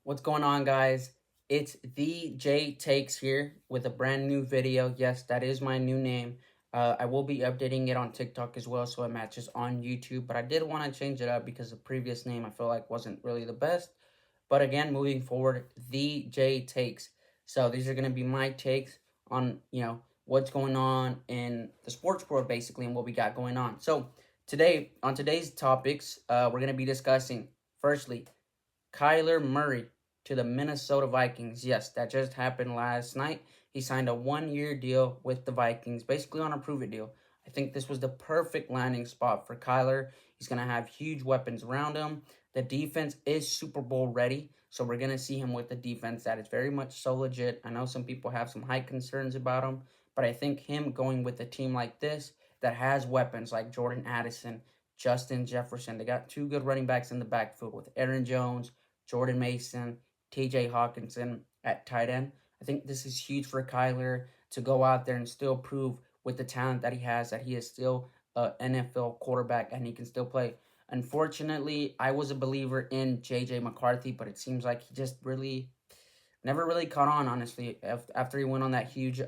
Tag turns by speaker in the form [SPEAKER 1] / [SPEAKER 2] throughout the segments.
[SPEAKER 1] What's going on, guys? It's the J Takes here with a brand new video. Yes, that is my new name. I will be updating it on TikTok as well, so it matches on YouTube. But I did want to change it up because the previous name I feel like wasn't really the best. But again, moving forward, the J Takes. So these are gonna be my takes on what's going on in the sports world basically and what we got going on. So today on today's topics, we're gonna be discussing firstly Kyler Murray to the Minnesota Vikings. Yes, that just happened last night. He signed a 1 year deal with the Vikings, basically on a prove it deal. I think this was the perfect landing spot for Kyler. He's going to have huge weapons around him. The defense is Super Bowl ready, so we're going to see him with the defense that is very much so legit. I know some people have some high concerns about him, but I think him going with a team like this that has weapons like Jordan Addison, Justin Jefferson, they got two good running backs in the backfield with Aaron Jones, Jordan Mason, TJ Hawkinson at tight end. I think this is huge for Kyler to go out there and still prove with the talent that he has that he is still an NFL quarterback and he can still play. Unfortunately, I was a believer in JJ McCarthy, but it seems like he just really never really caught on, honestly. After he went on that huge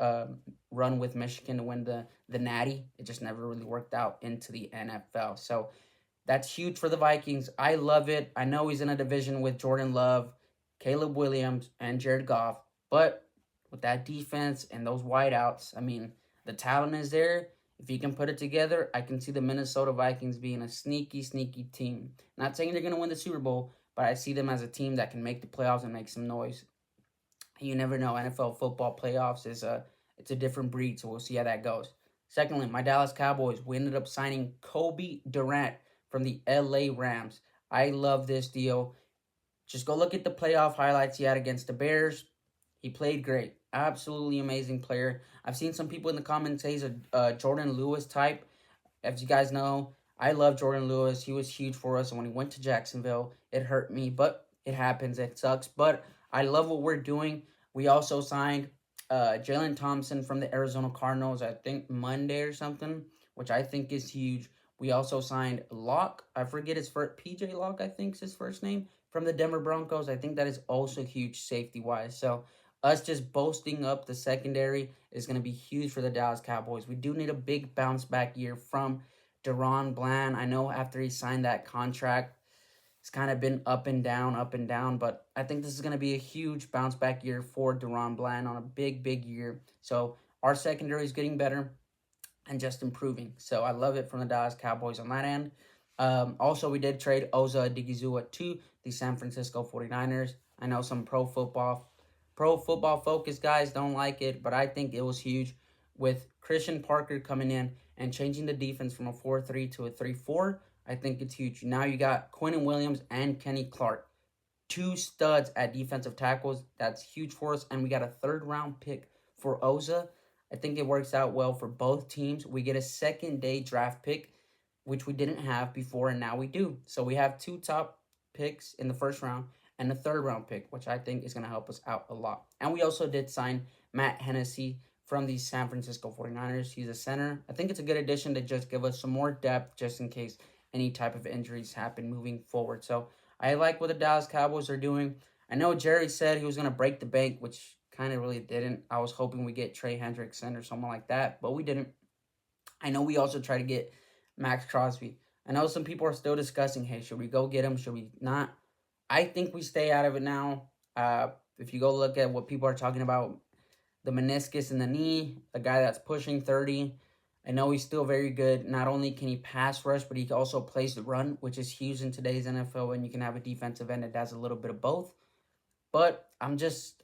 [SPEAKER 1] run with Michigan to win the Natty, it just never really worked out into the NFL. So that's huge for the Vikings. I love it. I know he's in a division with Jordan Love, Caleb Williams, and Jared Goff. But with that defense and those wideouts, I mean, the talent is there. If he can put it together, I can see the Minnesota Vikings being a sneaky, sneaky team. Not saying they're going to win the Super Bowl, but I see them as a team that can make the playoffs and make some noise. You never know. NFL football playoffs it's a different breed, so we'll see how that goes. Secondly, my Dallas Cowboys, we ended up signing Kobe Durant from the LA Rams. I love this deal. Just go look at the playoff highlights he had against the Bears. He played great. Absolutely amazing player. I've seen some people in the comments say he's a Jordan Lewis type. As you guys know, I love Jordan Lewis. He was huge for us, and when he went to Jacksonville, it hurt me, but it happens. It sucks, but I love what we're doing. We also signed Jalen Thompson from the Arizona Cardinals, I think Monday or something, which I think is huge. We also signed Locke. I forget his first, PJ Locke, I think is his first name, from the Denver Broncos. I think that is also huge safety wise. So us just boasting up the secondary is going to be huge for the Dallas Cowboys. We do need a big bounce back year from DaRon Bland. I know after he signed that contract, it's kind of been up and down, but I think this is going to be a huge bounce back year for DaRon Bland on a big, big year. So our secondary is getting better and just improving. So I love it from the Dallas Cowboys on that end. Also, we did trade Oza Odigizua to the San Francisco 49ers. I know some pro football focused guys don't like it, but I think it was huge with Christian Parker coming in and changing the defense from a 4-3 to a 3-4. I think it's huge. Now you got Quinnen Williams and Kenny Clark, two studs at defensive tackles. That's huge for us. And we got a third-round pick for Oza. I think it works out well for both teams. We get a second-day draft pick, which we didn't have before, and now we do. So we have two top picks in the first round and a third-round pick, which I think is going to help us out a lot. And we also did sign Matt Hennessy from the San Francisco 49ers. He's a center. I think it's a good addition to just give us some more depth just in case any type of injuries happen moving forward. So I like what the Dallas Cowboys are doing. I know Jerry said he was going to break the bank, which kind of really didn't. I was hoping we get Trey Hendrickson or someone like that, but we didn't. I know we also tried to get Max Crosby. I know some people are still discussing, hey, should we go get him? Should we not? I think we stay out of it now. If you go look at what people are talking about, the meniscus in the knee, the guy that's pushing 30, I know he's still very good. Not only can he pass rush, but he also plays the run, which is huge in today's NFL when you can have a defensive end that does a little bit of both. But I'm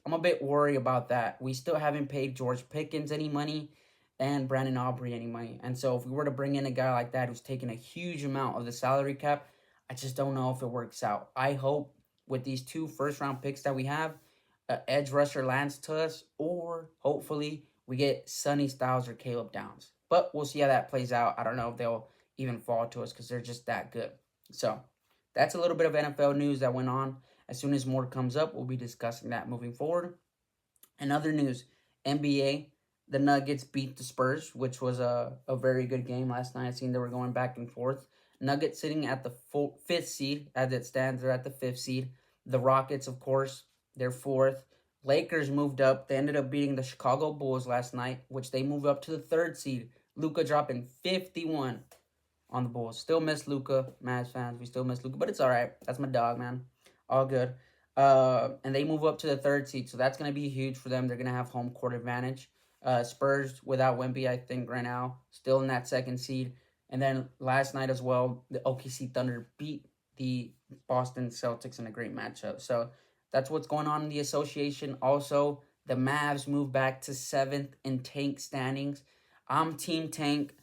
[SPEAKER 1] a bit worried about that. We still haven't paid George Pickens any money and Brandon Aubrey any money. And so if we were to bring in a guy like that who's taking a huge amount of the salary cap, I just don't know if it works out. I hope with these two first round picks that we have, edge rusher lands to us, or hopefully we get Sonny Styles or Caleb Downs. But we'll see how that plays out. I don't know if they'll even fall to us because they're just that good. So that's a little bit of NFL news that went on. As soon as more comes up, we'll be discussing that moving forward. In other news, NBA, the Nuggets beat the Spurs, which was a very good game last night. I seen they were going back and forth. Nuggets sitting at the fifth seed, as it stands, they're at the fifth seed. The Rockets, of course, They're fourth. Lakers moved up. They ended up beating the Chicago Bulls last night, which they moved up to the third seed. Luka dropping 51 on the Bulls. Still miss Luka, Mavs fans. We still miss Luka, but it's all right. That's my dog, man. All good. And they move up to the third seed, so that's gonna be huge for them. They're gonna have home court advantage. Spurs without Wemby, I think right now still in that second seed. And then last night as well, the OKC Thunder beat the Boston Celtics in a great matchup. So that's what's going on in the association. Also, the Mavs move back to seventh in tank standings. I'm Team Tank.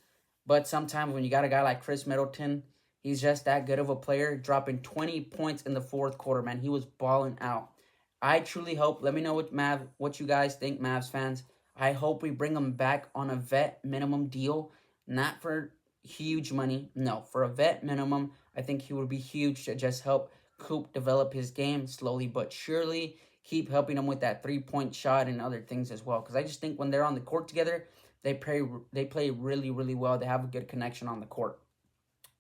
[SPEAKER 1] But sometimes when you got a guy like Chris Middleton, he's just that good of a player, dropping 20 points in the fourth quarter, man. He was balling out. I truly hope, let me know what you guys think, Mavs fans. I hope we bring him back on a vet minimum deal, not for huge money. No, for a vet minimum. I think he would be huge to just help Coop develop his game slowly but surely. Keep helping him with that 3-point shot and other things as well. Because I just think when they're on the court together, they play really, really well. They have a good connection on the court.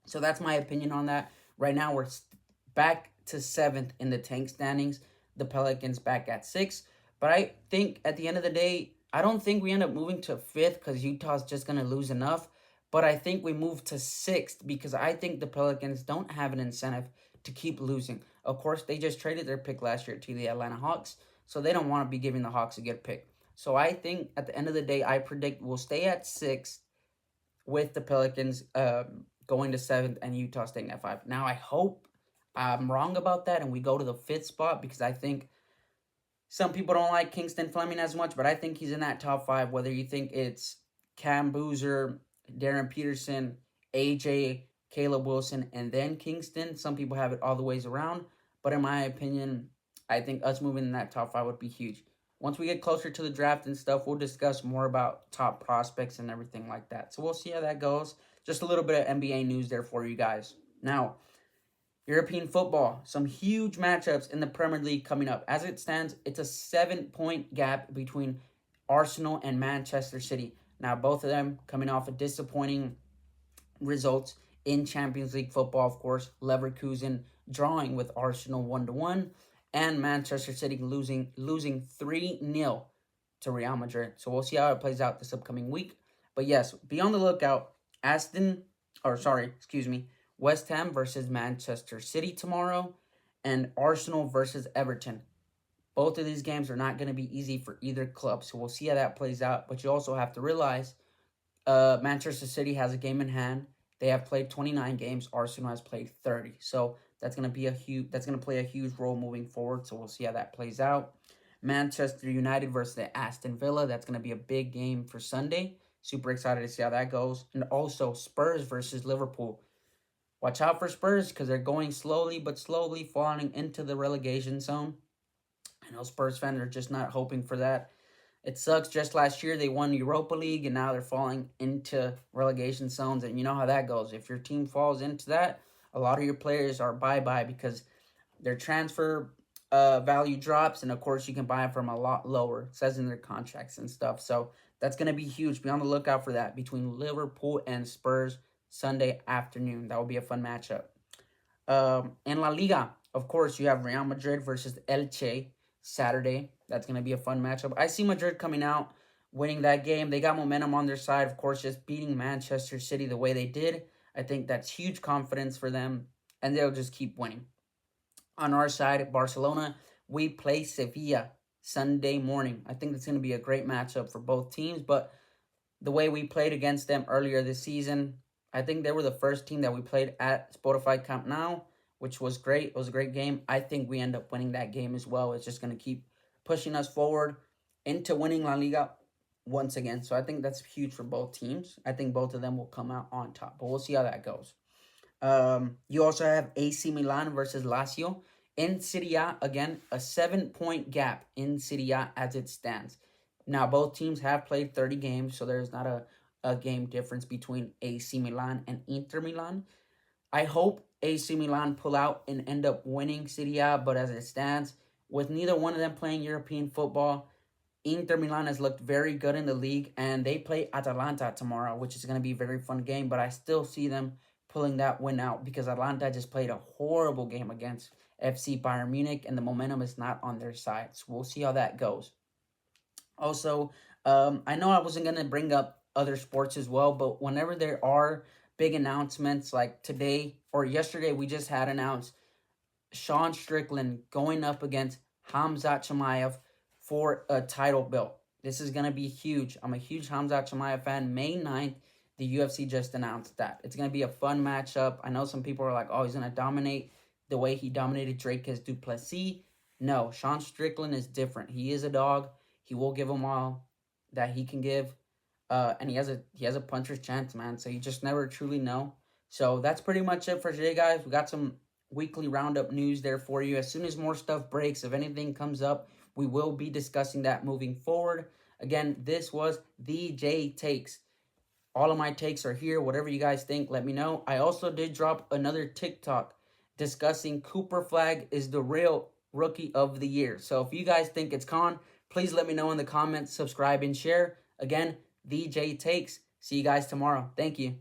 [SPEAKER 1] So that's my opinion on that. Right now, we're back to seventh in the tank standings. The Pelicans back at six. But I think at the end of the day, I don't think we end up moving to fifth because Utah's just going to lose enough. But I think we move to sixth because I think the Pelicans don't have an incentive to keep losing. Of course, they just traded their pick last year to the Atlanta Hawks, so they don't want to be giving the Hawks a good pick. So I think at the end of the day, I predict we'll stay at sixth with the Pelicans going to seventh and Utah staying at five. Now, I hope I'm wrong about that and we go to the fifth spot because I think some people don't like Kingston Fleming as much, but I think he's in that top five, whether you think it's Cam Boozer, Darren Peterson, AJ, Caleb Wilson, and then Kingston. Some people have it all the ways around, but in my opinion, I think us moving in that top five would be huge. Once we get closer to the draft and stuff, we'll discuss more about top prospects and everything like that. So we'll see how that goes. Just a little bit of NBA news there for you guys. Now, European football, some huge matchups in the Premier League coming up. As it stands, it's a 7-point gap between Arsenal and Manchester City. Now, both of them coming off of disappointing results in Champions League football, of course. Leverkusen drawing with Arsenal 1-1, and Manchester City losing 3-0 to Real Madrid. So we'll see how it plays out this upcoming week. But yes, be on the lookout. West Ham versus Manchester City tomorrow, and Arsenal versus Everton. Both of these games are not going to be easy for either club, so we'll see how that plays out. But you also have to realize Manchester City has a game in hand. They have played 29 games. Arsenal has played 30. So that's going to play a huge role moving forward. So we'll see how that plays out. Manchester United versus the Aston Villa. That's going to be a big game for Sunday. Super excited to see how that goes. And also Spurs versus Liverpool. Watch out for Spurs because they're going slowly but slowly falling into the relegation zone. I know Spurs fans are just not hoping for that. It sucks. Just last year, they won Europa League, and now they're falling into relegation zones. And you know how that goes. If your team falls into that, a lot of your players are bye-bye because their transfer value drops. And, of course, you can buy them from a lot lower. It says in their contracts and stuff. So that's going to be huge. Be on the lookout for that between Liverpool and Spurs Sunday afternoon. That will be a fun matchup. In La Liga, of course, you have Real Madrid versus Elche Saturday. That's going to be a fun matchup. I see Madrid coming out, winning that game. They got momentum on their side. Of course, just beating Manchester City the way they did. I think that's huge confidence for them, and they'll just keep winning. On our side, Barcelona, we play Sevilla Sunday morning. I think it's going to be a great matchup for both teams, but the way we played against them earlier this season, I think they were the first team that we played at Spotify Camp Nou, which was great. It was a great game. I think we end up winning that game as well. It's just going to keep pushing us forward into winning La Liga once again. So I think that's huge for both teams. I think both of them will come out on top, but we'll see how that goes. You also have AC Milan versus Lazio. In Serie A, again, a 7-point gap in Serie A as it stands. Now, both teams have played 30 games, so there's not a game difference between AC Milan and Inter Milan. I hope AC Milan pull out and end up winning Serie A, but as it stands, with neither one of them playing European football, Inter Milan has looked very good in the league, and they play Atalanta tomorrow, which is going to be a very fun game, but I still see them pulling that win out because Atalanta just played a horrible game against FC Bayern Munich, and the momentum is not on their side. So we'll see how that goes. Also, I know I wasn't going to bring up other sports as well, but whenever there are big announcements like today or yesterday, we just had announced Sean Strickland going up against Hamzat Chimaev for a title belt. This is going to be huge. I'm a huge Hamzat Chimaev fan. May 9th, the UFC just announced that. It's going to be a fun matchup. I know some people are like, oh, he's going to dominate the way he dominated Dricus du Plessis. No, Sean Strickland is different. He is a dog. He will give them all that he can give. And he has a puncher's chance, man. So you just never truly know. So that's pretty much it for today, guys. We got some weekly roundup news there for you. As soon as more stuff breaks, if anything comes up, we will be discussing that moving forward. Again, this was the J Takes. All of my takes are here. Whatever you guys think, let me know. I also did drop another TikTok discussing Cooper Flag is the real rookie of the year. So if you guys think it's Khan, please let me know in the comments, subscribe, and share. Again, the J Takes. See you guys tomorrow. Thank you.